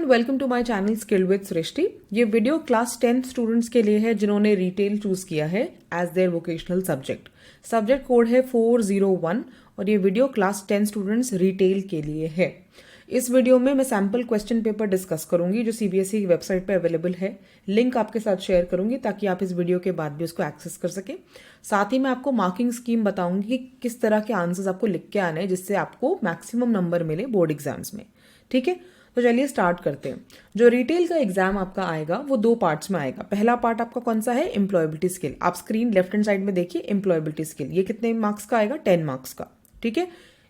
Everyone, welcome to my channel skilled with Srishti. ये video class 10th students के लिए है जिन्होंने रिटेल चूज किया है as their vocational subject. Subject code है 401 और ये वीडियो क्लास 10 स्टूडेंट्स रिटेल के लिए है। इस वीडियो में मैं सैम्पल क्वेश्चन पेपर डिस्कस करूंगी जो सीबीएसई की वेबसाइट पे अवेलेबल है। लिंक आपके साथ शेयर करूंगी ताकि आप इस वीडियो के बाद भी उसको एक्सेस कर सके। साथ ही मैं आपको मार्किंग स्कीम बताऊंगी कि किस तरह के आंसर्स आपको लिख के आने हैं जिससे आपको मैक्सिमम नंबर मिले बोर्ड एग्जाम्स में। ठीक है, तो चलिए स्टार्ट करते हैं। जो रिटेल का एग्जाम आपका आएगा वो दो पार्ट्स में आएगा। पहला पार्ट आपका कौन सा है? Employability skill. आप स्क्रीन लेफ्ट हैंड साइड में देखिए, एम्प्लॉयबिलिटी स्किल। ये कितने मार्क्स का आएगा? 10 मार्क्स का। ठीक है,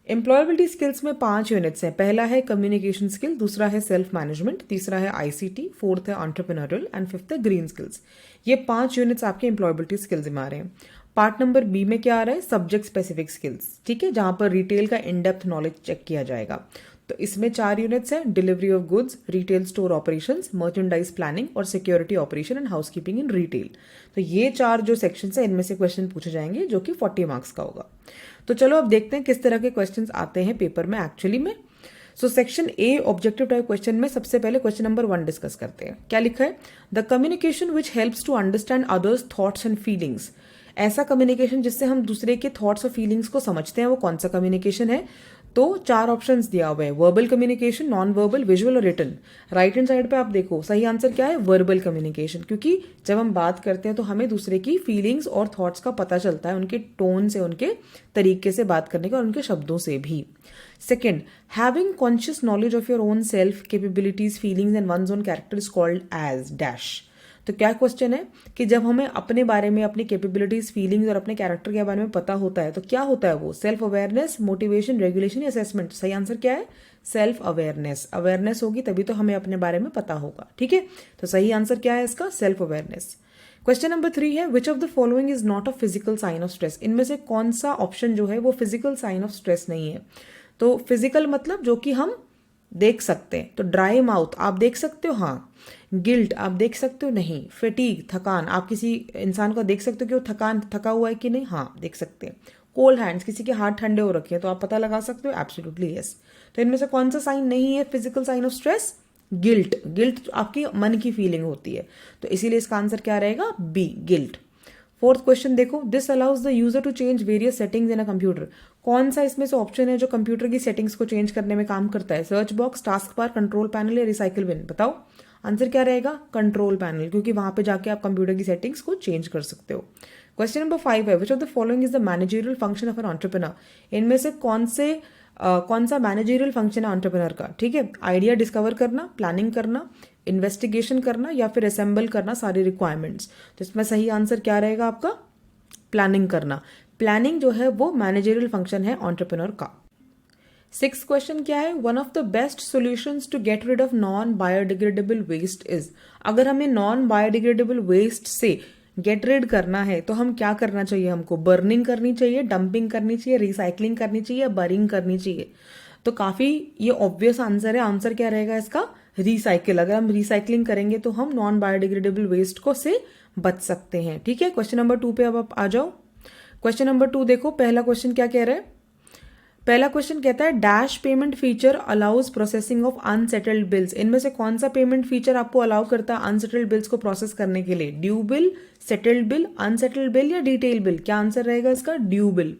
एम्प्लॉयबिलिटी स्किल्स में 5 यूनिट्स हैं। पहला है कम्युनिकेशन स्किल, दूसरा है सेल्फ मैनेजमेंट, तीसरा है आईसीटी, फोर्थ है एंटरप्रेन्योरियल एंड फिफ्थ है ग्रीन स्किल्स। ये 5 यूनिट्स आपके एम्प्लॉयबिलिटी स्किल्स में आ रहे हैं। पार्ट नंबर बी में क्या आ रहा है? Subject specific skills. ठीक है, जहां पर रिटेल का इन डेप्थ नॉलेज चेक किया जाएगा। तो इसमें 4 यूनिट्स हैं, delivery of goods, retail store operations, merchandise planning और security operation and housekeeping in retail. तो ये 4 जो सेक्शंस हैं इनमें से क्वेश्चन पूछे जाएंगे जो कि 40 मार्क्स का होगा। तो चलो अब देखते हैं किस तरह के क्वेश्चंस आते हैं पेपर में एक्चुअली में। So section A objective type question में सबसे पहले क्वेश्चन नंबर 1 डिस्कस करते हैं। क्या लिखा है? The communication which helps to understand others thoughts and feelings. ऐसा कम्युनिकेशन जिससे हम दूसरे के थॉट्स और फीलिंग्स को समझते हैं वो कौन सा कम्युनिकेशन है? तो 4 ऑप्शंस दिया हुआ है, verbal communication, non verbal, visual और रिटन। राइट हैंड साइड पे आप देखो, सही आंसर क्या है? वर्बल कम्युनिकेशन, क्योंकि जब हम बात करते हैं तो हमें दूसरे की फीलिंग्स और थॉट्स का पता चलता है, उनके टोन से, उनके तरीके से बात करने का और उनके शब्दों से भी। Second, having conscious knowledge of your own self, capabilities, feelings and one's own character is called as dash. तो क्या क्वेश्चन है कि जब हमें अपने बारे में, अपनी कैपेबिलिटीज, फीलिंग्स और अपने कैरेक्टर के बारे में पता होता है तो क्या होता है वो? सेल्फ अवेयरनेस, मोटिवेशन, रेगुलेशन या असेसमेंट। सही आंसर क्या है? Self awareness. अवेयरनेस होगी तभी तो हमें अपने बारे में पता होगा। ठीक है, तो सही आंसर क्या है इसका? Self awareness. क्वेश्चन नंबर 3 है, which of the following is not a physical sign of stress. इनमें से कौन सा ऑप्शन जो है वो फिजिकल साइन ऑफ स्ट्रेस नहीं है? तो फिजिकल मतलब जो कि हम देख सकते हैं, तो ड्राई माउथ आप देख सकते हो, हाँ। गिल्ट आप देख सकते हो, नहीं। फटीग थकान, आप किसी इंसान को देख सकते हो कि वो थका हुआ है कि नहीं, हाँ देख सकते हैं। कोल्ड हैंड्स, किसी के हाथ ठंडे हो रखे हैं तो आप पता लगा सकते हो, एब्सोल्युटली यस। तो इनमें से कौन सा साइन नहीं है physical sign of stress? Guilt. Guilt आपकी मन की फीलिंग होती है, तो इसीलिए इसका आंसर क्या रहेगा? B, guilt. फोर्थ क्वेश्चन देखो, this allows the user to change various settings in a computer. कौन सा इसमें से ऑप्शन है जो कंप्यूटर की सेटिंग्स को चेंज करने में काम करता है? Search box, task bar, control panel या रिसाइकिल बिन। बताओ आंसर क्या रहेगा? कंट्रोल पैनल, क्योंकि वहां पे जाके आप कंप्यूटर की सेटिंग्स को चेंज कर सकते हो। क्वेश्चन नंबर 5 है, which of the following is the managerial function of an entrepreneur. इनमें से कौन सा मैनेजरियल फंक्शन है एंटरप्रेन्योर का? ठीक है, आइडिया डिस्कवर करना, प्लानिंग करना, इन्वेस्टिगेशन करना या फिर असेंबल करना सारी रिक्वायरमेंट्स। तो इसमें सही आंसर क्या रहेगा आपका? प्लानिंग करना। प्लानिंग जो है वो मैनेजरियल फंक्शन है एंटरप्रेन्योर का। 6th क्वेश्चन क्या है? One of the best solutions to get rid of non biodegradable waste is. अगर हमें नॉन बायोडिग्रेडेबल वेस्ट से गेट रिड करना है तो हम क्या करना चाहिए? हमको बर्निंग करनी चाहिए, डंपिंग करनी चाहिए, रिसाइकलिंग करनी चाहिए, बरिंग करनी चाहिए। तो काफी ये ऑब्वियस आंसर है। आंसर क्या रहेगा इसका? रिसाइकिल। अगर हम रिसाइकलिंग करेंगे तो हम नॉन बायोडिग्रेडेबल वेस्ट को से बच सकते हैं। ठीक है, क्वेश्चन नंबर 2 पे अब आप आ जाओ। क्वेश्चन नंबर 2 देखो, पहला क्वेश्चन क्या कह रहा है? पहला क्वेश्चन कहता है, dash payment feature allows processing of unsettled bills. इनमें से कौन सा पेमेंट फीचर आपको अलाउ करता है अनसेटल्ड बिल्स को प्रोसेस करने के लिए? Due bill, settled bill, unsettled bill या डिटेल बिल? क्या आंसर रहेगा इसका? Due bill.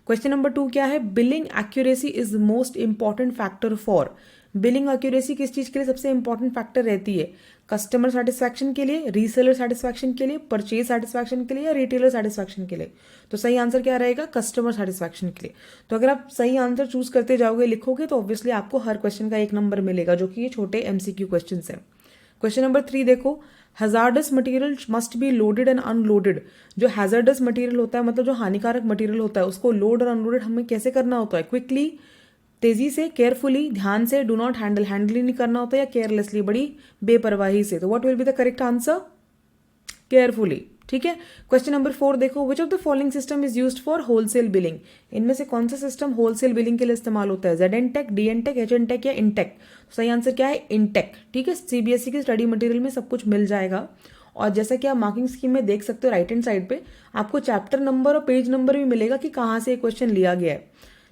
क्वेश्चन नंबर 2 क्या है? Billing accuracy is most important factor for. Billing accuracy किस चीज के लिए सबसे इंपॉर्टेंट फैक्टर रहती है? कस्टमर सेटिस्फैक्शन के लिए, रीसेलर सेटिस्फैक्शन के लिए, परचेज सेटिस्फैक्शन के लिए या रिटेलर सेटिस्फैक्शन के लिए? तो सही आंसर क्या रहेगा? कस्टमर सेटिस्फैक्शन के लिए। तो अगर आप सही आंसर चूज करते जाओगे, लिखोगे, तो ऑब्वियसली आपको हर क्वेश्चन का 1 नंबर मिलेगा, जो कि ये छोटे एमसीक्यू क्वेश्चन है। क्वेश्चन नंबर 3 देखो, hazards material must be loaded and unloaded. जो हैजार्डस मटेरियल होता है, मतलब जो हानिकारक मटेरियल होता है, उसको लोड और अनलोडेड हमें कैसे करना होता है? क्विकली, तेजी से, केयरफुली, ध्यान से, डू नॉट हैंडल, हैंडल ही नहीं करना होता, या केयरलेसली, बड़ी बेपरवाही से। तो what will be the correct answer? Carefully. ठीक है, क्वेश्चन नंबर 4 देखो, विच of the following system is used for wholesale billing. इनमें से कौन सा सिस्टम होलसेल बिलिंग के लिए इस्तेमाल होता है? ZNTech, DNTech, HNTech या इंटेक? सही आंसर क्या है? इंटेक। ठीक है, सीबीएसई के स्टडी मटेरियल में सब कुछ मिल जाएगा। और जैसा कि आप मार्किंग स्कीम में देख सकते हो, राइट हैंड साइड पे आपको चैप्टर नंबर और पेज नंबर भी मिलेगा कि कहाँ से क्वेश्चन लिया गया है।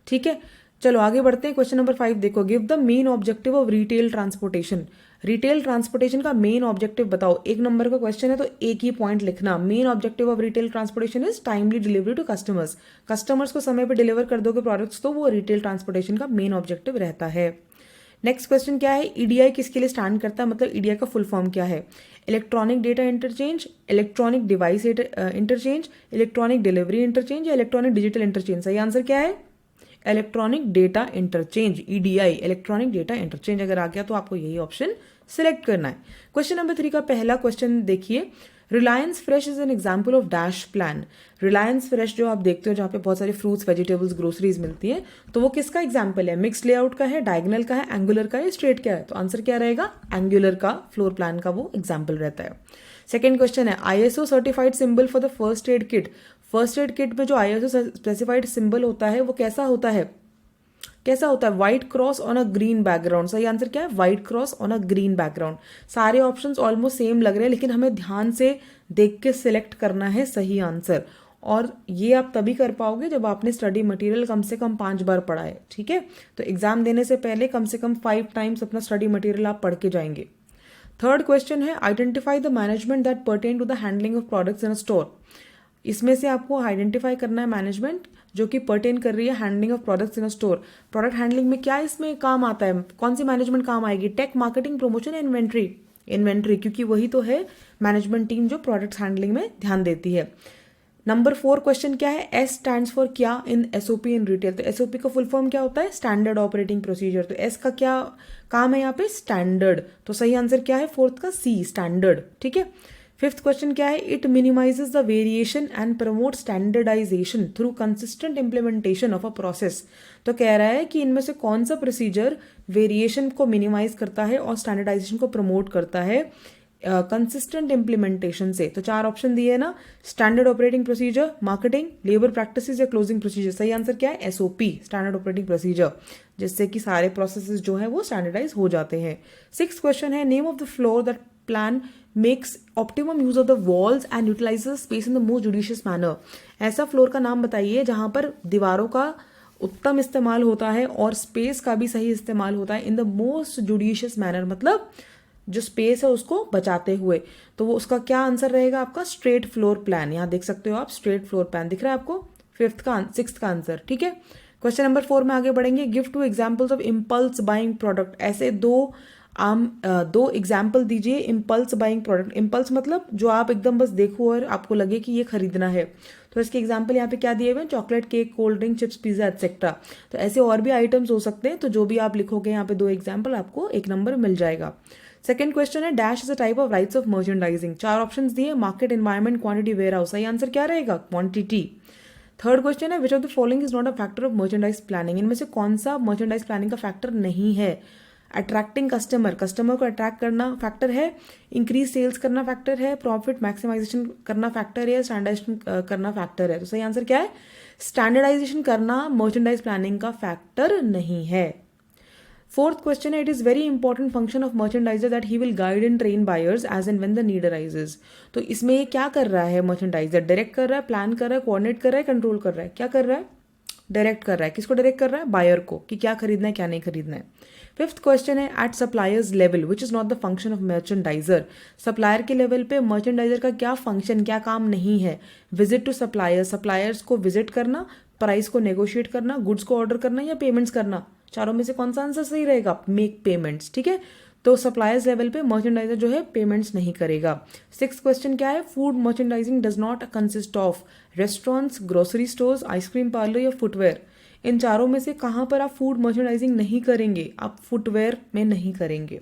ठीक है, चलो आगे बढ़ते हैं। क्वेश्चन नंबर 5 देखो, give the main objective of retail transportation. Retail transportation का मेन ऑब्जेक्टिव बताओ। एक नंबर का क्वेश्चन है तो एक ही पॉइंट लिखना। Main objective of retail transportation is timely delivery to customers. Customers को समय पर डिलीवर कर दोगे प्रोडक्ट्स तो वो रिटेल ट्रांसपोर्टेशन का मेन ऑब्जेक्टिव रहता है। नेक्स्ट क्वेश्चन क्या है, ईडीआई किसके लिए स्टैंड करता है, मतलब ईडीआई का फुल फॉर्म क्या है। Electronic data interchange, electronic device interchange, electronic delivery interchange या इलेक्ट्रॉनिक डिजिटल इंटरचेंज। सही आंसर क्या है, electronic data interchange, EDI electronic data interchange. अगर आ गया तो आपको यही ऑप्शन सिलेक्ट करना है। क्वेश्चन नंबर 3 का पहला क्वेश्चन देखिए, Reliance fresh is an example of dash plan. Reliance fresh जो आप देखते हो जहाँ पे बहुत सारे फ्रूट्स वेजिटेबल्स ग्रोसरीज मिलती है, तो वो किसका एग्जाम्पल है, मिक्स लेआउट का है, डायगोनल का है, एंगुलर का है, स्ट्रेट का है। तो आंसर क्या रहेगा, एंगुलर का फ्लोर प्लान का वो एग्जाम्पल रहता है। सेकेंड क्वेश्चन है, ISO certified symbol for the first aid kit. First aid kit में जो आईएसओ स्पेसिफाइड सिंबल होता है वो कैसा होता है, कैसा होता है, white cross on a green background. सही आंसर क्या है, white cross on a green background. सारे ऑप्शंस ऑलमोस्ट सेम लग रहे हैं लेकिन हमें ध्यान से देख के सिलेक्ट करना है सही आंसर, और ये आप तभी कर पाओगे जब आपने स्टडी मटेरियल कम से कम 5 बार पढ़ा है। ठीक है, तो एग्जाम देने से पहले कम से कम 5 टाइम्स अपना स्टडी मटेरियल आप पढ़ के जाएंगे। थर्ड क्वेश्चन है, identify the management that pertain to the handling of products in a store. इसमें से आपको आइडेंटिफाई करना है मैनेजमेंट जो कि पर्टेन कर रही है handling of products in a store. Product handling में क्या इसमें काम आता है, कौन सी मैनेजमेंट काम आएगी, tech, marketing, promotion, inventory. Inventory, क्योंकि वही तो है मैनेजमेंट टीम जो प्रोडक्ट्स हैंडलिंग में ध्यान देती है। नंबर 4 क्वेश्चन क्या है, एस स्टैंड्स फॉर क्या इन एसओपी इन रिटेल। तो एसओपी का फुल फॉर्म क्या होता है, स्टैंडर्ड ऑपरेटिंग प्रोसीजर। तो एस का क्या काम है यहाँ पे, स्टैंडर्ड। तो सही आंसर क्या है, फोर्थ का सी, स्टैंडर्ड। ठीक है। फिफ्थ क्वेश्चन क्या है, it minimises the variation and promote standardisation through consistent implementation of a process. तो कह रहा है कि इनमें से कौन सा प्रोसीजर वेरिएशन को मिनिमाइज करता है और स्टैंडर्डाइजेशन को प्रमोट करता है कंसिस्टेंट इंप्लीमेंटेशन से। तो 4 ऑप्शन दिए है ना, standard operating procedure, marketing, labour practices या क्लोजिंग प्रोसीजर। सही आंसर क्या है, एसओपी, स्टैंडर्ड ऑपरेटिंग प्रोसीजर, जिससे कि सारे प्रोसेसेस जो है वो स्टैंडर्डाइज हो जाते हैं। 6th क्वेश्चन है, name of the floor that plan makes optimum use of the walls and utilises space in the most judicious manner. ऐसा फ्लोर का नाम बताइए जहां पर दीवारों का उत्तम इस्तेमाल होता है और स्पेस का भी सही इस्तेमाल होता है in the most judicious manner, मतलब जो स्पेस है उसको बचाते हुए। तो वो उसका क्या आंसर रहेगा आपका, स्ट्रेट फ्लोर प्लान। यहां देख सकते हो आप, स्ट्रेट फ्लोर प्लान दिख रहा है आपको, 6th का आंसर। ठीक है, क्वेश्चन नंबर 4 में आगे बढ़ेंगे, give 2 examples of impulse buying product. ऐसे दो एग्जाम्पल दीजिए इम्पल्स बाइंग प्रोडक्ट। इम्पल्स मतलब जो आप एकदम बस देखो और आपको लगे कि ये खरीदना है। तो इसके एग्जाम्पल यहाँ पे क्या दिए हुए हैं, chocolate, cake, cold drink, chips, pizza etcetera. तो ऐसे और भी आइटम्स हो सकते हैं, तो जो भी आप लिखोगे यहाँ पे 2 एग्जाम्पल आपको 1 नंबर मिल जाएगा। सेकंड क्वेश्चन है, dash is a type of rights of merchandising. 4 options दिए, market, environment, quantity, warehouse. सही आंसर क्या रहेगा, क्वांटिटी। थर्ड क्वेश्चन है, which of the following is not a factor of merchandise planning. इनमें से कौन सा मर्चेंडाइज प्लानिंग का फैक्टर नहीं है। अट्रैक्टिंग कस्टमर, कस्टमर को अट्रैक्ट करना फैक्टर है, इंक्रीज सेल्स करना फैक्टर है, प्रॉफिट मैक्सिमाइजेशन करना फैक्टर है, स्टैंडर्डाइजेशन करना फैक्टर है। तो सही आंसर क्या है, स्टैंडर्डाइजेशन करना मर्चेंडाइज प्लानिंग का फैक्टर नहीं है। फोर्थ क्वेश्चन है, it is very important function of merchandiser that he will guide and train buyers as and when the need arises. तो इसमें ये क्या कर रहा है, मर्चेंडाइजर डायरेक्ट कर रहा है, प्लान कर रहा है, कोऑर्डिनेट कर रहा है, कंट्रोल कर रहा है। क्या कर रहा है, डायरेक्ट कर रहा है। किसको डायरेक्ट कर रहा है, बायर को, कि क्या खरीदना है क्या नहीं खरीदना है। फिफ्थ क्वेश्चन है, at suppliers level which is not the function of merchandiser. Supplier के लेवल पे मर्चेंडाइजर का क्या फंक्शन, क्या काम नहीं है, विजिट टू सप्लायर्स, सप्लायर्स को विजिट करना, प्राइस को नेगोशिएट करना, गुड्स को ऑर्डर करना या पेमेंट्स करना। चारों में से कौन सा आंसर सही रहेगा, मेक पेमेंट्स। ठीक है, तो सप्लायर्स लेवल पे मर्चेंडाइजर जो है पेमेंट्स नहीं करेगा। 6th क्वेश्चन क्या है, food merchandising does not consist of restaurants, grocery stores, ice cream parlour या फुटवेयर। इन चारों में से कहां पर आप फूड मर्चेंडाइजिंग नहीं करेंगे, आप फुटवेयर में नहीं करेंगे।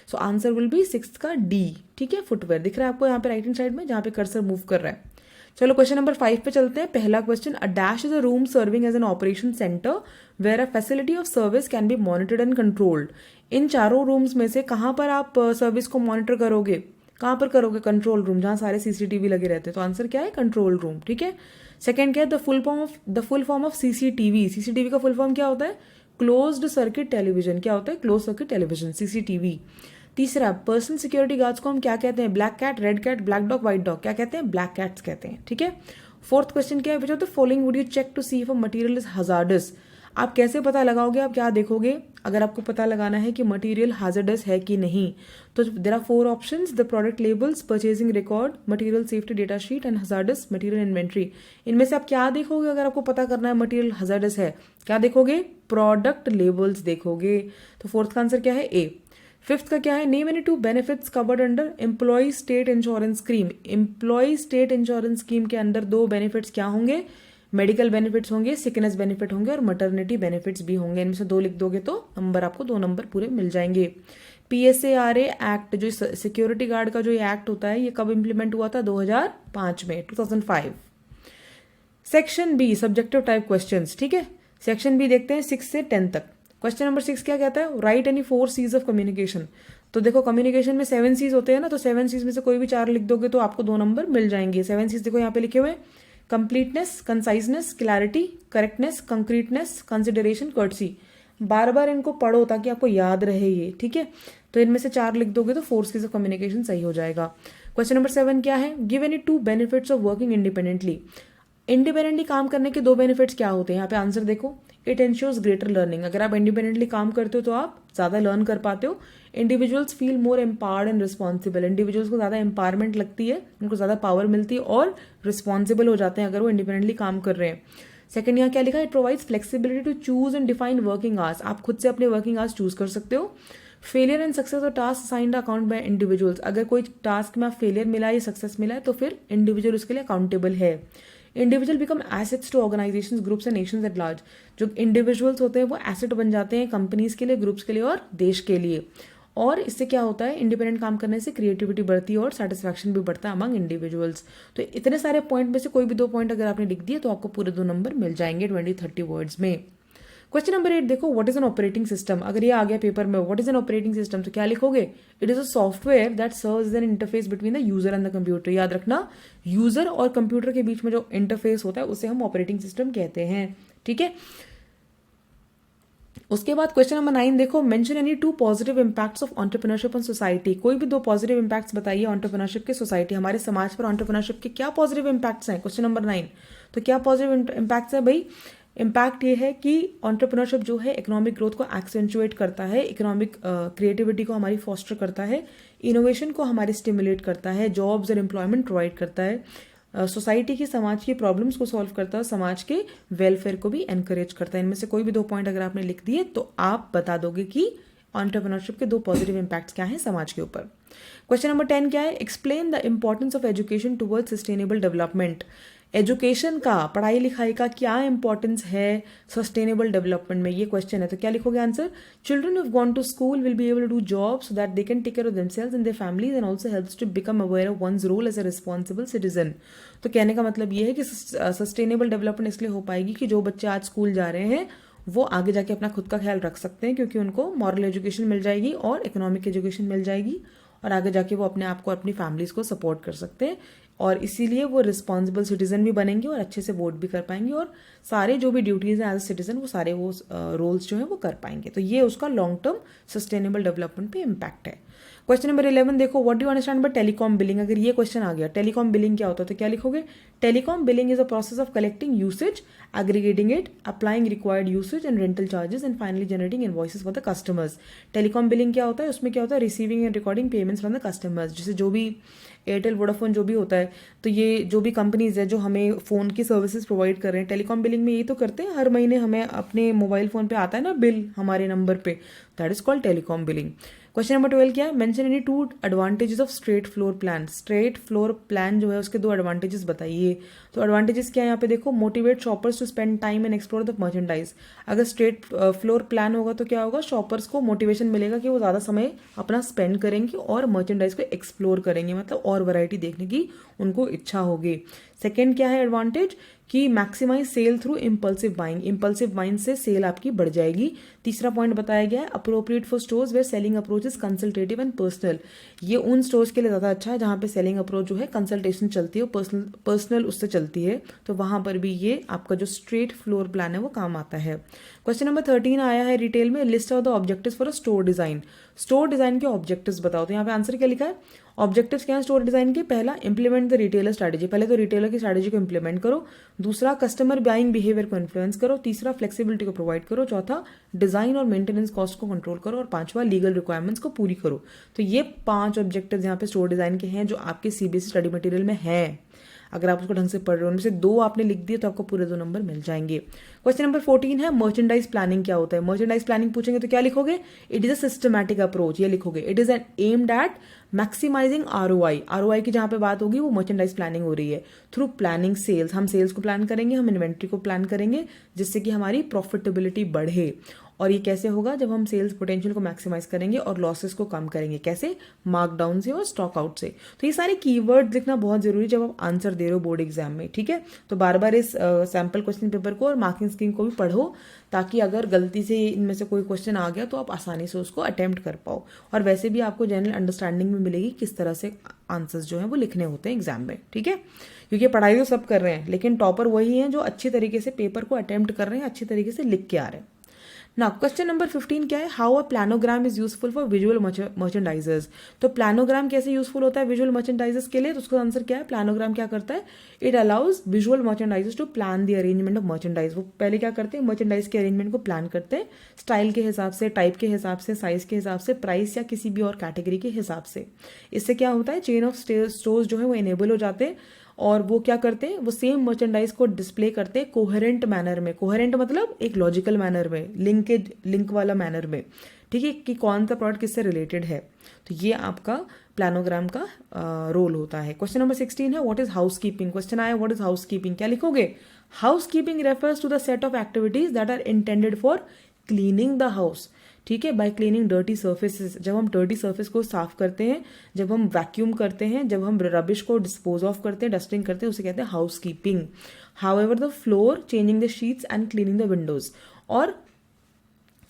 So answer will be 6th का डी। ठीक है, फुटवेयर दिख रहा है आपको यहाँ पे राइट हैंड साइड में जहां पे कर्सर मूव कर रहा है। चलो क्वेश्चन नंबर 5 पे चलते हैं। पहला question, a dash is a room serving as an operation centre where a facility of service can be monitored and controlled. इन चारों रूम्स में से कहां पर आप सर्विस को मॉनिटर करोगे, कहां पर करोगे, कंट्रोल रूम, जहां सारे सीसीटीवी लगे रहते हैं। तो आंसर क्या है, कंट्रोल रूम। ठीक है, सेकंड क्या है, the full form of CCTV. CCTV का फुल फॉर्म क्या होता है, क्लोज्ड सर्किट टेलीविजन। क्या होता है, क्लोज सर्किट टेलीविजन, सीसीटीवी। तीसरा, पर्सनल सिक्योरिटी गार्ड्स को हम क्या कहते हैं, black cat, red cat, black dog, white dog. क्या कहते हैं, ब्लैक कैट्स कहते हैं। ठीक है, फोर्थ क्वेश्चन क्या है, which of the following would you check to see if a material is hazardous. आप कैसे पता लगाओगे, आप क्या देखोगे? अगर आपको पता लगाना है कि मटेरियल हैजर्डस है कि नहीं, तो there are 4 options: the product labels, purchasing record, material safety data sheet and hazardous material inventory. इनमें से आप क्या देखोगे अगर आपको पता करना है मटेरियल हैजर्डस है? क्या देखोगे? प्रोडक्ट लेबल्स देखोगे। तो फोर्थ का आंसर क्या है? ए। फिफ्थ का क्या है? Name any 2 benefits covered under employ state insurance scheme. Employ state insurance scheme के अंदर 2 बेनिफिट्स क्या होंगे? मेडिकल बेनिफिट्स होंगे, सिकनेस बेनिफिट होंगे और मटर्निटी बेनिफिट्स भी होंगे। इनमें से 2 लिख दोगे तो नंबर आपको 2 नंबर पूरे मिल जाएंगे। PSARA एक्ट, जो सिक्योरिटी गार्ड का जो ये एक्ट होता है, ये कब इंप्लीमेंट हुआ था? 2005 में, 2005। Section B, subjective type questions. ठीक है, सेक्शन बी देखते हैं 6 से 10 तक। क्वेश्चन नंबर 6 क्या कहता है? Right any 4 C's of communication. तो देखो कम्युनिकेशन में 7 C's होते हैं ना, तो 7 C's में से कोई भी 4 लिख दोगे तो आपको 2 नंबर मिल जाएंगे। 7 C's देखो यहाँ पे लिखे हुए: completeness, conciseness, clarity, correctness, concreteness, consideration, courtesy. बार बार इनको पढ़ो ताकि आपको याद रहे ये। ठीक है, तो इनमें से 4 लिख दोगे तो 4 C's ऑफ कम्युनिकेशन सही हो जाएगा। क्वेश्चन नंबर 7 क्या है? Give any 2 benefits of working independently. Independently काम करने के 2 बेनिफिट्स क्या होते हैं? यहाँ पे आंसर देखो: इट एंश्योर्स ग्रेटर लर्निंग। अगर आप इंडिपेंडेंटली काम करते हो तो आप ज़्यादा लर्न कर पाते हो। Individuals feel more empowered and responsible. Individuals को ज़्यादा एम्पावरमेंट लगती है, उनको ज़्यादा पावर मिलती है और रिस्पॉन्सिबल हो जाते हैं अगर वो इंडिपेंडेंटली काम कर रहे हैं। सेकंड यहाँ क्या लिखा है? It provides flexibility to choose and define working hours. आप खुद से अपने वर्किंग आवर्स चूज कर सकते हो। Failure and success of task assigned account by individuals. अगर कोई टास्क में फेलियर मिला है या सक्सेस मिला है तो फिर इंडिविजुअल उसके लिए अकाउंटेबल है। Individual become assets to organisations, groups and nations at large. जो इंडिविजुअल्स होते हैं वो एसेट बन जाते हैं कंपनीज के लिए, ग्रुप्स के लिए और देश के लिए। और इससे क्या होता है? इंडिपेंडेंट काम करने से क्रिएटिविटी बढ़ती है और सेटिस्फैक्शन भी बढ़ता है अमंग इंडिविजुअल्स। तो इतने सारे पॉइंट में से कोई भी 2 पॉइंट अगर आपने लिख दिए तो आपको पूरे 2 नंबर मिल जाएंगे 20-30 वर्ड्स में। क्वेश्चन नंबर 8 देखो: what is an operating system. अगर ये आ गया पेपर में what is an operating system तो क्या लिखोगे? It is a software that serves as an interface between the user and the computer. याद रखना, यूजर और कंप्यूटर के बीच में जो इंटरफेस होता है उसे हम ऑपरेटिंग सिस्टम कहते हैं। ठीक है, उसके बाद क्वेश्चन नंबर 9 देखो: mention any 2 positive impacts of entrepreneurship on society. कोई भी 2 पॉजिटिव इंपैक्ट्स बताइए एंटरप्रेन्योरशिप के सोसाइटी, हमारे समाज पर एंटरप्रेन्योरशिप के क्या पॉजिटिव इंपैक्ट्स हैं। क्वेश्चन नंबर 9, तो क्या पॉजिटिव इंपैक्ट्स है भाई? इम्पैक्ट ये है कि एंटरप्रेन्योरशिप जो है इकोनॉमिक ग्रोथ को एक्सेंचुएट करता है, इकोनॉमिक क्रिएटिविटी को हमारी फॉस्टर करता है, इनोवेशन को हमारे स्टिमुलेट करता है, जॉब्स और एम्प्लॉयमेंट प्रोवाइड करता है, सोसाइटी की, समाज की प्रॉब्लम्स को सॉल्व करता है, समाज के वेलफेयर को भी एनकरेज करता है। इनमें से कोई भी 2 पॉइंट अगर आपने लिख दिए तो आप बता दोगे कि एंटरप्रेन्योरशिप के 2 पॉजिटिव इंपैक्ट्स क्या हैं समाज के ऊपर। क्वेश्चन नंबर 10 क्या है? Explain the importance of education towards sustainable development. Education का, पढ़ाई लिखाई का क्या इंपॉर्टेंस है सस्टेनेबल डेवलपमेंट में, ये क्वेश्चन है। तो क्या लिखोगे answer? Children who gone to school will be able to do jobs so that they can take care of themselves and their families and also helps to become aware of one's role as a responsible citizen. तो कहने का मतलब ये है कि sustainable development इसलिए हो पाएगी कि जो बच्चे आज स्कूल जा रहे हैं वो आगे जाके अपना खुद का ख्याल रख सकते हैं, क्योंकि उनको मॉरल एजुकेशन मिल जाएगी और इकोनॉमिक एजुकेशन मिल जाएगी और आगे जाके वो अपने आप को, अपनी फैमिलीज को सपोर्ट कर सकते हैं और इसीलिए वो रिस्पॉन्सिबल सिटीजन भी बनेंगे और अच्छे से वोट भी कर पाएंगे और सारे जो भी ड्यूटीज हैं एज अ सिटीजन वो सारे वो रोल्स जो है वो कर पाएंगे। तो ये उसका लॉन्ग टर्म सस्टेनेबल डेवलपमेंट पे इम्पैक्ट है। क्वेश्चन नंबर 11 देखो: what do you understand by telecom billing. अगर ये क्वेश्चन आ गया टेलीकॉम बिलिंग क्या होता है तो क्या लिखोगे? Telecom billing is a process of collecting usage, aggregating it, applying required usage and rental charges and finally generating invoices for the customers. Telecom billing क्या होता है? उसमें क्या होता है? Receiving end recording payments from the customers. जैसे जो भी एयरटेल, वोडाफोन जो भी होता है, तो ये जो भी कंपनीज है जो हमें फ़ोन की सर्विसेज प्रोवाइड कर रहे हैं, टेलीकॉम बिलिंग में यही तो करते हैं। हर महीने हमें अपने मोबाइल फ़ोन पे आता है ना बिल हमारे नंबर पे, that is called telecom billing. Question number 12 क्या है? Mention any 2 advantages of straight floor plan. Straight floor plan जो है उसके 2 एडवांटेजेस बताइए। तो एडवांटेजेस क्या है यहाँ पे देखो: motivate shoppers to spend time and explore the merchandise. अगर स्ट्रेट फ्लोर प्लान होगा तो क्या होगा? शॉपर्स को मोटिवेशन मिलेगा कि वो ज़्यादा समय अपना स्पेंड करेंगे और मर्चेंडाइज को एक्सप्लोर करेंगे, मतलब और वैरायटी देखने की उनको इच्छा होगी। सेकेंड क्या है एडवांटेज? कि maximise sale through impulsive buying. Impulsive buying से सेल आपकी बढ़ जाएगी। तीसरा पॉइंट बताया गया है appropriate for stores where selling approach is consultative and personal. ये उन स्टोर्स के लिए ज़्यादा अच्छा है जहाँ पे सेलिंग अप्रोच जो है कंसल्टेशन चलती है, पर्सनल उससे चलती है, तो वहाँ पर भी ये आपका जो स्ट्रेट फ्लोर प्लान है वो काम आता है। क्वेश्चन नंबर 13 आया है रिटेल में: list of the objectives for a store design. Store design के ऑब्जेक्टिव्स बताओ। तो यहाँ पे आंसर क्या लिखा है? ऑब्जेक्टिव्स क्या है स्टोर डिजाइन के? पहला, इंप्लीमेंट द रिटेलर स्ट्रैटेजी। पहले तो रिटेलर के की स्ट्रैटेजी को इंप्लीमेंट करो, दूसरा कस्टमर बाइंग बिहेवियर को इन्फ्लुएंस करो, तीसरा फ्लेक्सिबिलिटी को प्रोवाइड करो, चौथा डिजाइन और मेंटेनेंस कॉस्ट को कंट्रोल करो और पांचवा लीगल रिक्वायरमेंट्स को पूरी करो। तो ये 5 ऑब्जेक्टिव्स यहाँ पे स्टोर डिजाइन के हैं जो आपके सीबीएसई स्टडी मटेरियल में है। अगर आप उसको ढंग से पढ़ रहे हो, उनमें से 2 आपने लिख दिए तो आपको पूरे 2 नंबर मिल जाएंगे। क्वेश्चन नंबर 14 है मर्चेंडाइज प्लानिंग क्या होता है। मर्चेंडाइज प्लानिंग पूछेंगे तो क्या लिखोगे? It is a systematic approach, ये लिखोगे। It is an aimed at maximising ROI. ROI की जहां पे बात होगी वो मर्चेंडाइज प्लानिंग हो रही है। थ्रू प्लानिंग सेल्स, हम सेल्स को प्लान करेंगे, हम इन्वेंट्री को प्लान करेंगे जिससे कि हमारी प्रॉफिटेबिलिटी बढ़े। और ये कैसे होगा? जब हम सेल्स पोटेंशियल को मैक्सिमाइज करेंगे और लॉसेस को कम करेंगे। कैसे? मार्कडाउन से और स्टॉक आउट से। तो ये सारे कीवर्ड लिखना बहुत जरूरी है जब आप आंसर दे रहे हो बोर्ड एग्जाम में, ठीक है। तो बार बार इस सैम्पल क्वेश्चन पेपर को और मार्किंग स्कीम को भी पढ़ो, ताकि अगर गलती से इनमें से कोई क्वेश्चन आ गया तो आप आसानी से उसको अटेम्प्ट कर पाओ। और वैसे भी आपको जनरल अंडरस्टैंडिंग में मिलेगी किस तरह से आंसर्स जो है वो लिखने होते हैं एग्जाम में, ठीक है। क्योंकि पढ़ाई तो सब कर रहे हैं, लेकिन टॉपर वही हैं जो अच्छी तरीके से पेपर को अटेम्प्ट कर रहे हैं, अच्छी तरीके से लिख के आ रहे हैं। ना क्वेश्चन नंबर 15 क्या है? How a planogram is useful for visual merchandisers. तो प्लानोग्राम कैसे यूजफुल होता है विजुअल मर्चेंडाइजर्स के लिए? तो उसका आंसर क्या है? प्लानोग्राम क्या करता है? It allows visual merchandisers to plan the arrangement of merchandise. वो पहले क्या करते हैं? मर्चेंडाइज के अरेंजमेंट को प्लान करते हैं, स्टाइल के हिसाब से, टाइप के हिसाब से, साइज के हिसाब से, प्राइस या किसी भी और कैटेगरी के हिसाब से। इससे क्या होता है? चेन ऑफ स्टोर्स जो है वो इनेबल हो जाते हैं और वो क्या करते हैं? वो सेम मर्चेंडाइज को डिस्प्ले करते हैं कोहेरेंट मैनर में। कोहेरेंट मतलब एक लॉजिकल मैनर में, लिंक वाला मैनर में, ठीक है, कि कौन सा प्रोडक्ट किससे रिलेटेड है। तो ये आपका प्लानोग्राम का रोल होता है। क्वेश्चन नंबर 16 है what is housekeeping. Question आया व्हाट इज हाउस कीपिंग, क्या लिखोगे? Housekeeping refers to the set of activities that are intended for cleaning the house, ठीक है, बाय क्लीनिंग डर्टी सर्फेसेस। जब हम डर्टी सर्फेस को साफ करते हैं, जब हम वैक्यूम करते हैं, जब हम रबिश को डिस्पोज ऑफ करते हैं, डस्टिंग करते हैं, उसे कहते हैं house keeping. However the floor, changing the sheets and cleaning the Windows. और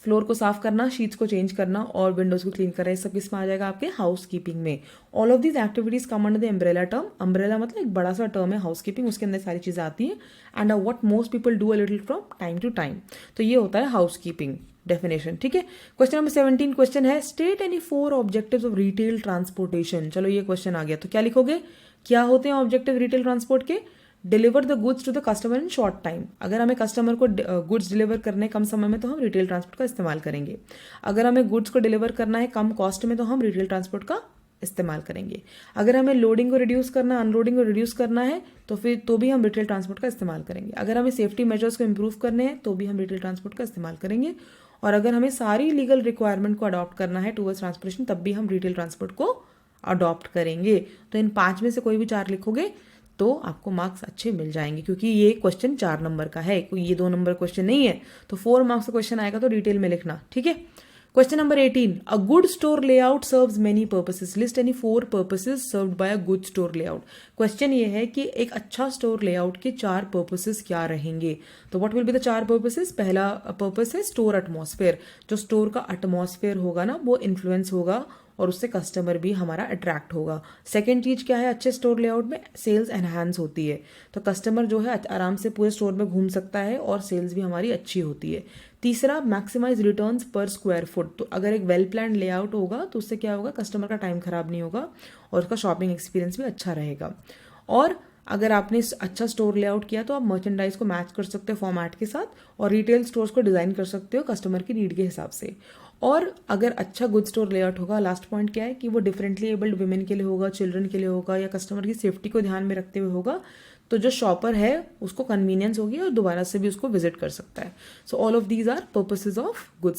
फ्लोर को साफ करना, शीट्स को चेंज करना और विंडोज को क्लीन करना, ये सब किस में आ जाएगा? आपके हाउस कीपिंग में। All of these activities come under the umbrella term. Umbrella मतलब एक बड़ा सा टर्म है हाउस कीपिंग, उसके अंदर सारी चीजें आती हैं। And what most people do a little from time to time. तो ये होता है हाउस कीपिंग डेफिनेशन, ठीक है। क्वेश्चन नंबर 17 क्वेश्चन है state any 4 objectives of retail transportation. चलो ये क्वेश्चन आ गया, तो क्या लिखोगे? क्या होते हैं ऑब्जेक्टिव रिटेल ट्रांसपोर्ट के? Deliver the goods to the customer in short time. अगर हमें कस्टमर को गुड्स डिलीवर करने कम समय में तो हम रिटेल ट्रांसपोर्ट का इस्तेमाल करेंगे। अगर हमें गुड्स को डिलीवर करना है कम कॉस्ट में तो हम रिटेल ट्रांसपोर्ट का इस्तेमाल करेंगे। अगर हमें लोडिंग को रिड्यूस करना, अनलोडिंग को रिड्यूस करना है तो फिर तो भी हम रिटेल ट्रांसपोर्ट का इस्तेमाल करेंगे। अगर हमें सेफ्टी मेजर्स को इंप्रूव करने हैं तो भी हम रिटेल ट्रांसपोर्ट का इस्तेमाल करेंगे। और अगर हमें सारी लीगल रिक्वायरमेंट को अडॉप्ट करना है टुवर्ड्स ट्रांसपोर्टेशन तब भी हम रिटेल ट्रांसपोर्ट को अडॉप्ट करेंगे। तो इन 5 में से कोई भी 4 लिखोगे तो आपको मार्क्स अच्छे मिल जाएंगे, क्योंकि ये क्वेश्चन 4 नंबर का है, कोई ये 2 नंबर क्वेश्चन नहीं है। तो 4 मार्क्स का क्वेश्चन आएगा तो डिटेल में लिखना, ठीक है। Question number 18 a good store layout serves many purposes. List any 4 purposes served by a good store layout. Question ये है कि एक अच्छा स्टोर लेआउट के 4 पर्पसेस क्या रहेंगे। तो what will be the 4 purposes? पहला पर्पस है स्टोर एटमॉस्फेयर। जो स्टोर का एटमॉस्फेयर होगा ना वो इन्फ्लुएंस होगा और उससे कस्टमर भी हमारा अट्रैक्ट होगा। सेकंड चीज क्या है अच्छे स्टोर लेआउट में? सेल्स एनहांस होती है, तो कस्टमर जो है आराम से पूरे स्टोर में घूम सकता है और सेल्स भी हमारी अच्छी होती है। तीसरा मैक्सिमाइज रिटर्न्स पर स्क्वायर फुट। तो अगर एक वेल प्लान लेआउट होगा तो उससे क्या होगा? कस्टमर का टाइम खराब नहीं होगा और उसका शॉपिंग एक्सपीरियंस भी अच्छा रहेगा। और अगर आपने अच्छा स्टोर लेआउट किया तो आप मर्चेंडाइज को मैच कर सकते हो फॉर्मेट के साथ और रिटेल स्टोर्स को डिजाइन कर सकते हो कस्टमर की नीड के हिसाब से। और अगर अच्छा गुड स्टोर लेआउट होगा, लास्ट पॉइंट क्या है कि वो डिफरेंटली एबल्ड वुमेन के लिए होगा, चिल्ड्रन के लिए होगा या कस्टमर की सेफ्टी को ध्यान में रखते हुए होगा, तो जो शॉपर है उसको कन्वीनियंस होगी और दोबारा से भी उसको विजिट कर सकता है। So all of these are purposes of good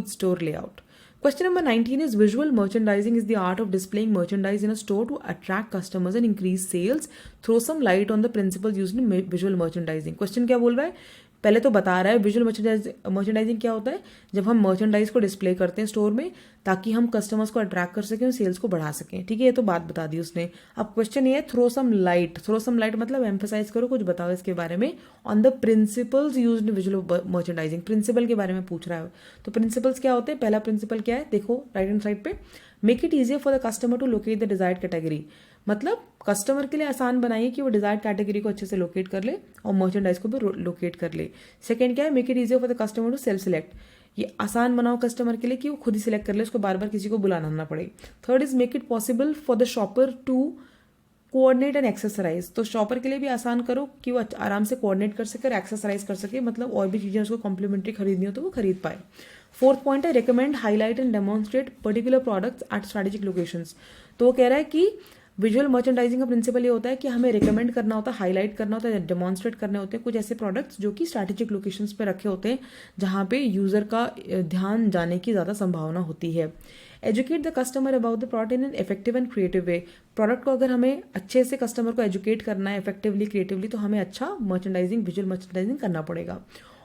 store layout. Question number 19 is visual merchandising is the art of displaying merchandise in a store to attract customers and increase sales. Throw some light on the principles used in visual merchandising. Question क्या बोल रहा है? पहले तो बता रहा है visual merchandising क्या होता है। जब हम मर्चेंडाइज को डिस्प्ले करते हैं स्टोर में ताकि हम कस्टमर्स को अट्रैक्ट कर सकें और सेल्स को बढ़ा सकें, ठीक है, ये तो बात बता दी उसने। अब क्वेश्चन ये है throw some light. Throw some light मतलब एम्फेसाइज करो, कुछ बताओ इसके बारे में on the principles used in visual merchandising. Principle के बारे में पूछ रहा है। तो प्रिंसिपल्स क्या होते हैं? पहला प्रिंसिपल क्या है? देखो राइट हैंड साइड पे, make it easier for the customer to locate the desired category. मतलब कस्टमर के लिए आसान बनाइए कि वो डिजायर्ड कैटेगरी को अच्छे से लोकेट कर ले और मर्चेंडाइज को भी लोकेट कर ले। सेकंड क्या है? Make it easier for the customer to self select. ये आसान बनाओ कस्टमर के लिए कि वो खुद ही सिलेक्ट कर ले, उसको बार बार किसी को बुलाना ना पड़े। Third is make it possible for the shopper to coordinate and exercise, तो शॉपर के लिए भी आसान करो कि वो आराम से कोऑर्डिनेट कर सके और एक्सरसाइज कर सके, मतलब और भी चीज़ें उसको कॉम्प्लीमेंट्री खरीदनी हो तो वो खरीद पाए। फोर्थ पॉइंट है recommend, highlight and demonstrate particular products at strategic locations. तो वो कह रहा है कि विजुअल मर्चेंडाइजिंग का प्रिंसिपल ये होता है कि हमें रिकमेंड करना होता है, हाईलाइट करना होता है, डेमोन्स्ट्रेट करने होते हैं कुछ ऐसे प्रोडक्ट्स जो कि स्ट्रैटेजिक लोकेशंस पे रखे होते हैं जहाँ पे यूज़र का ध्यान जाने की ज़्यादा संभावना होती है। Educate the customer about the product in an effective and creative way. Product को अगर हमें अच्छे से कस्टमर को एजुकेट करना है इफेक्टिवली क्रिएटिवली, तो हमें अच्छा मर्चेंडाइजिंग, विजुअल मर्चेंडाइजिंग करना पड़ेगा।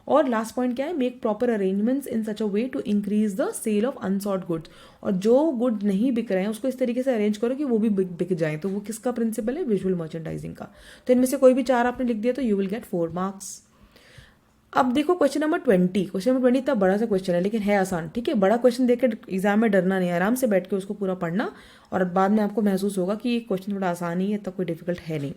और लास्ट पॉइंट क्या है, make proper arrangements in such a way to increase the sale of unsorted goods. और जो गुड नहीं बिक रहे हैं उसको इस तरीके से अरेंज करो कि वो भी बिक जाए। तो वो किसका प्रिंसिपल है, विजुअल मर्चेंडाइजिंग का। तो इनमें से कोई भी 4 आपने लिख दिया तो यू विल गेट 4 मार्क्स। अब देखो क्वेश्चन नंबर 20। क्वेश्चन नंबर 20 इतना बड़ा सा क्वेश्चन है लेकिन है आसान, ठीक है। बड़ा क्वेश्चन देख के एग्जाम में डरना नहीं, आराम से बैठ के उसको पूरा पढ़ना और बाद में आपको महसूस होगा कि ये क्वेश्चन थोड़ा आसान ही है, तब कोई डिफिकल्ट है नहीं।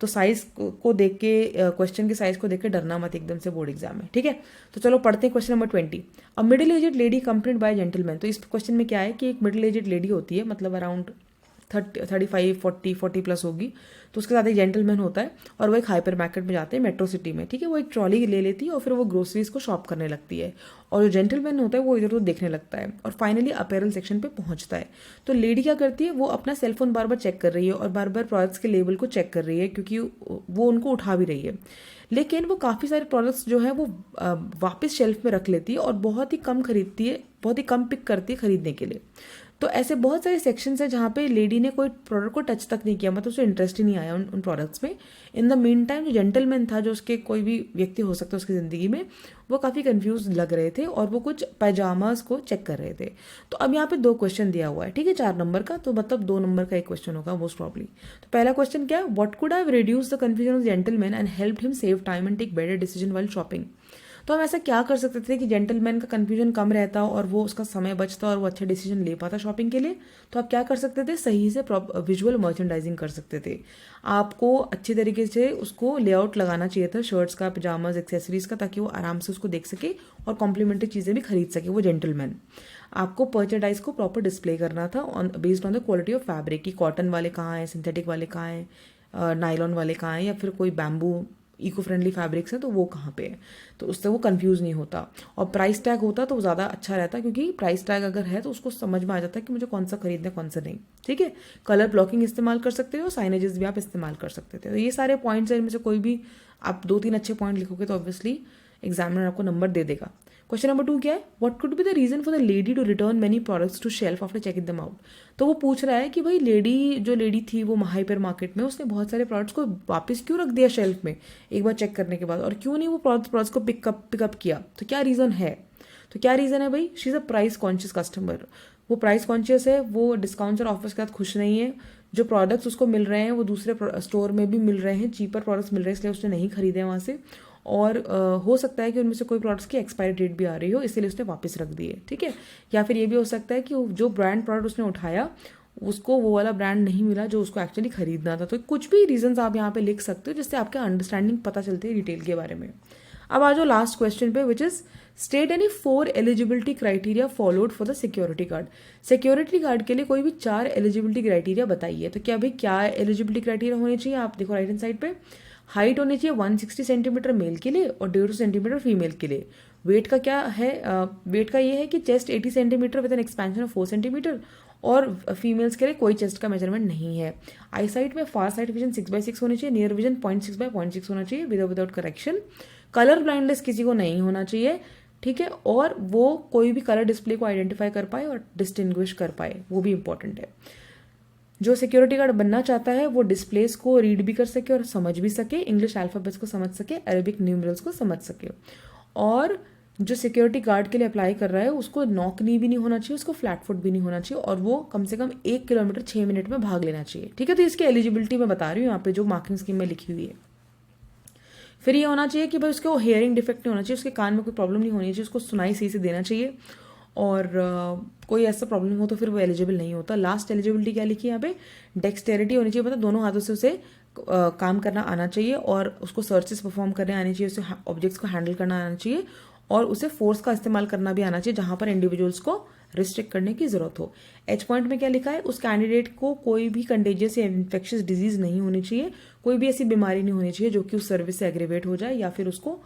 तो साइज को देख के, क्वेश्चन के साइज को देख के डरना मत एकदम से बोर्ड एग्जाम में, ठीक है। तो चलो पढ़ते हैं question number 20। A middle aged lady complaint by gentleman. तो इस क्वेश्चन में क्या है कि एक मिडिल एजेड लेडी होती है, मतलब अराउंड 35, 40 प्लस होगी, तो उसके साथ एक जेंटलमैन होता है और वो एक हाइपर मार्केट में जाते हैं मेट्रो सिटी में, ठीक है। वो एक ट्रॉली ले लेती है और फिर वो ग्रोसरीज को शॉप करने लगती है और जो जेंटलमैन होता है वो इधर उधर देखने लगता है और फाइनली अपैरल सेक्शन पे पहुंचता है। तो लेडी क्या करती है, वो अपना सेलफोन बार बार चेक कर रही है और बार बार प्रोडक्ट्स के लेबल को चेक कर रही है क्योंकि वो उनको उठा भी रही है, लेकिन वो काफ़ी सारे प्रोडक्ट्स जो है वो वापस शेल्फ में रख लेती है और बहुत ही कम खरीदती है, बहुत ही कम पिक करती है खरीदने के लिए। तो ऐसे बहुत सारे सेक्शंस हैं जहाँ पे लेडी ने कोई प्रोडक्ट को टच तक नहीं किया, मतलब उसे इंटरेस्ट ही नहीं आया उन प्रोडक्ट्स में। इन द मीन टाइम जो जेंटलमैन था, जो उसके कोई भी व्यक्ति हो सकता है उसकी ज़िंदगी में, वो काफ़ी कंफ्यूज लग रहे थे और वो कुछ पैजामाज को चेक कर रहे थे। तो अब यहाँ पे 2 क्वेश्चन दिया हुआ है, ठीक है, 4 नंबर का, तो मतलब 2 नंबर का एक क्वेश्चन होगा मोस्ट प्रॉब्ली। तो पहला क्वेश्चन क्या है, what could have reduce the confusion of gentleman and help him save time and take better decision while shopping. तो हम ऐसा क्या कर सकते थे कि जेंटलमैन का कंफ्यूजन कम रहता और वो उसका समय बचता और वो अच्छा डिसीजन ले पाता शॉपिंग के लिए। तो आप क्या कर सकते थे, सही से विजुअल मर्चेंडाइजिंग कर सकते थे। आपको अच्छी तरीके से उसको लेआउट लगाना चाहिए था शर्ट्स का, पजामाज, एक्सेसरीज का, ताकि वो आराम से उसको देख सके और कॉम्प्लीमेंट्री चीज़ें भी खरीद सके वो जेंटलमैन। आपको मर्चेंडाइज को प्रॉपर डिस्प्ले करना था based on the quality of fabric, की कॉटन वाले कहाँ हैं, सिंथेटिक वाले कहाँ हैं, नायलॉन वाले कहाँ हैं, या फिर कोई बैम्बू इको फ्रेंडली फैब्रिक्स हैं तो वो कहाँ पे है, तो उससे वो कंफ्यूज नहीं होता। और प्राइस टैग होता तो ज़्यादा अच्छा रहता, क्योंकि प्राइस टैग अगर है तो उसको समझ में आ जाता है कि मुझे कौन सा खरीदना है कौन सा नहीं, ठीक है। कलर ब्लॉकिंग इस्तेमाल कर सकते हो, साइनेजेस भी आप इस्तेमाल कर सकते थे। तो ये सारे पॉइंट्स हैं, इनमें से कोई भी आप 2-3 अच्छे पॉइंट लिखोगे तो ऑब्वियसली एग्जामिनर आपको नंबर दे देगा। क्वेश्चन नंबर 2 क्या है, what could be the reason for the lady to return many products to shelf after checking them out. तो वो पूछ रहा है कि भाई लेडी थी वो हाइपर मार्केट में, उसने बहुत सारे प्रोडक्ट्स को वापस क्यों रख दिया शेल्फ में एक बार चेक करने के बाद, और क्यों नहीं वो प्रोडक्ट्स को पिकअप किया, तो क्या रीज़न है। तो क्या रीज़न है भाई, she is a price conscious customer. वो प्राइस कॉन्शियस है, वो डिस्काउंट्स और ऑफर्स के साथ खुश नहीं है, जो प्रोडक्ट्स उसको मिल रहे हैं वो दूसरे स्टोर में भी मिल रहे हैं, चीपर प्रोडक्ट्स मिल रहे हैं, इसलिए उसने नहीं खरीदे वहाँ से। और हो सकता है कि उनमें से कोई प्रोडक्ट्स की एक्सपायरी डेट भी आ रही हो, इसलिए उसने वापस रख दिए, ठीक है। या फिर ये भी हो सकता है कि जो ब्रांड प्रोडक्ट उसने उठाया उसको वो वाला ब्रांड नहीं मिला जो उसको एक्चुअली खरीदना था। तो कुछ भी रीजंस आप यहाँ पे लिख सकते हो जिससे आपका अंडरस्टैंडिंग पता चलती है डिटेल के बारे में। अब आ जाओ लास्ट क्वेश्चन पे, which is state any 4 eligibility criteria followed for the security guard. Security guard के लिए कोई भी 4 एलिजिबिलिटी क्राइटेरिया बताइए। तो क्या भाई क्या एलिजिबिलिटी क्राइटेरिया होने चाहिए, आप देखो राइट हैंड साइड पे, हाइट होनी चाहिए 160 सेंटीमीटर मेल के लिए और 150 सेंटीमीटर फीमेल के लिए। वेट का क्या है, वेट का ये है कि chest 80 centimetre with N expansion of 4 centimetre, और फीमेल्स के लिए कोई चेस्ट का मेजरमेंट नहीं है। आई साइट में फार साइट विजन 6/6 होनी चाहिए, नियर विजन 0.6/0.6 होना चाहिए विदाउट करेक्शन। कलर ब्लाइंडनेस किसी को नहीं होना चाहिए, ठीक है, और वो कोई भी कलर डिस्प्ले को आइडेंटिफाई कर पाए और डिस्टिंग्विश कर पाए, वो भी इंपॉर्टेंट है। जो सिक्योरिटी गार्ड बनना चाहता है वो डिस्प्लेस को रीड भी कर सके और समझ भी सके, इंग्लिश अल्फाबेट्स को समझ सके, अरेबिक न्यूमरल्स को समझ सके। और जो सिक्योरिटी गार्ड के लिए अप्लाई कर रहा है उसको नॉक नी भी नहीं होना चाहिए, उसको फ्लैट फुट भी नहीं होना चाहिए, और वो कम से कम 1 किलोमीटर 6 मिनट में भाग लेना चाहिए, ठीक है। तो इसकी एलिजिबिलिटी मैं बता रही हूँ यहाँ पे जो मार्किंग स्कीम में लिखी हुई है। फिर ये होना चाहिए कि भाई उसको हेयरिंग डिफेक्ट नहीं होना चाहिए, उसके कान में कोई प्रॉब्लम नहीं होनी चाहिए, उसको सुनाई सही से देना चाहिए, और कोई ऐसा प्रॉब्लम हो तो फिर वो एलिजिबल नहीं होता। लास्ट एलिजिबिलिटी क्या लिखी है यहाँ पे, डेक्सटेरिटी होनी चाहिए, मतलब दोनों हाथों से उसे काम करना आना चाहिए और उसको सर्चेस परफॉर्म करने आनी चाहिए, उसे ऑब्जेक्ट्स को हैंडल करना आना चाहिए, और उसे फोर्स का इस्तेमाल करना भी आना चाहिए जहाँ पर इंडिविजुअल्स को रिस्ट्रिक्ट करने की ज़रूरत हो। एच पॉइंट में क्या लिखा है, उस कैंडिडेट को कोई भी कंटेजियस या इन्फेक्शियस डिजीज़ नहीं होनी चाहिए, कोई भी ऐसी बीमारी नहीं होनी चाहिए जो कि उस सर्विस से एग्रीवेट हो जाए या फिर उसको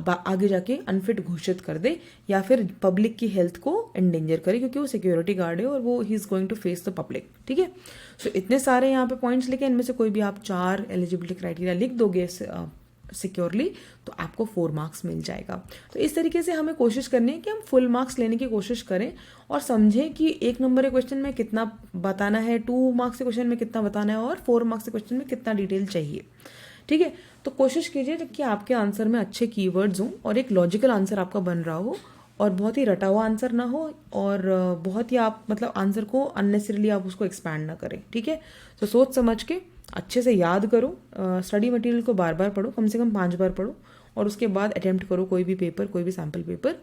आगे जाके अनफिट घोषित कर दे या फिर पब्लिक की हेल्थ को एंडेंजर करे, क्योंकि वो सिक्योरिटी गार्ड है और वो ही is going to face the public. ठीक है, सो इतने सारे यहाँ पे पॉइंट्स लेके इनमें से कोई भी आप 4 एलिजिबिलिटी क्राइटेरिया लिख दोगे सिक्योरली तो आपको 4 मार्क्स मिल जाएगा। तो इस तरीके से हमें कोशिश करनी है कि हम फुल मार्क्स लेने की कोशिश करें और समझें कि 1 नंबर के क्वेश्चन में कितना बताना है, 2 मार्क्स के क्वेश्चन में कितना बताना है और 4 मार्क्स के क्वेश्चन में कितना डिटेल चाहिए। ठीक है, तो कोशिश कीजिए कि आपके आंसर में अच्छे कीवर्ड्स हों और एक लॉजिकल आंसर आपका बन रहा हो और बहुत ही रटा हुआ आंसर ना हो और बहुत ही आप मतलब आंसर को अननेसेसरीली आप उसको एक्सपैंड ना करें। ठीक है, तो सोच समझ के अच्छे से याद करो, स्टडी मटेरियल को बार बार पढ़ो, कम से कम 5 बार पढ़ो और उसके बाद अटेम्प्ट करो कोई भी पेपर, कोई भी sample paper,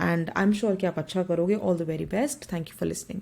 and I am sure कि आप अच्छा करोगे। All the very best, thank you for listening.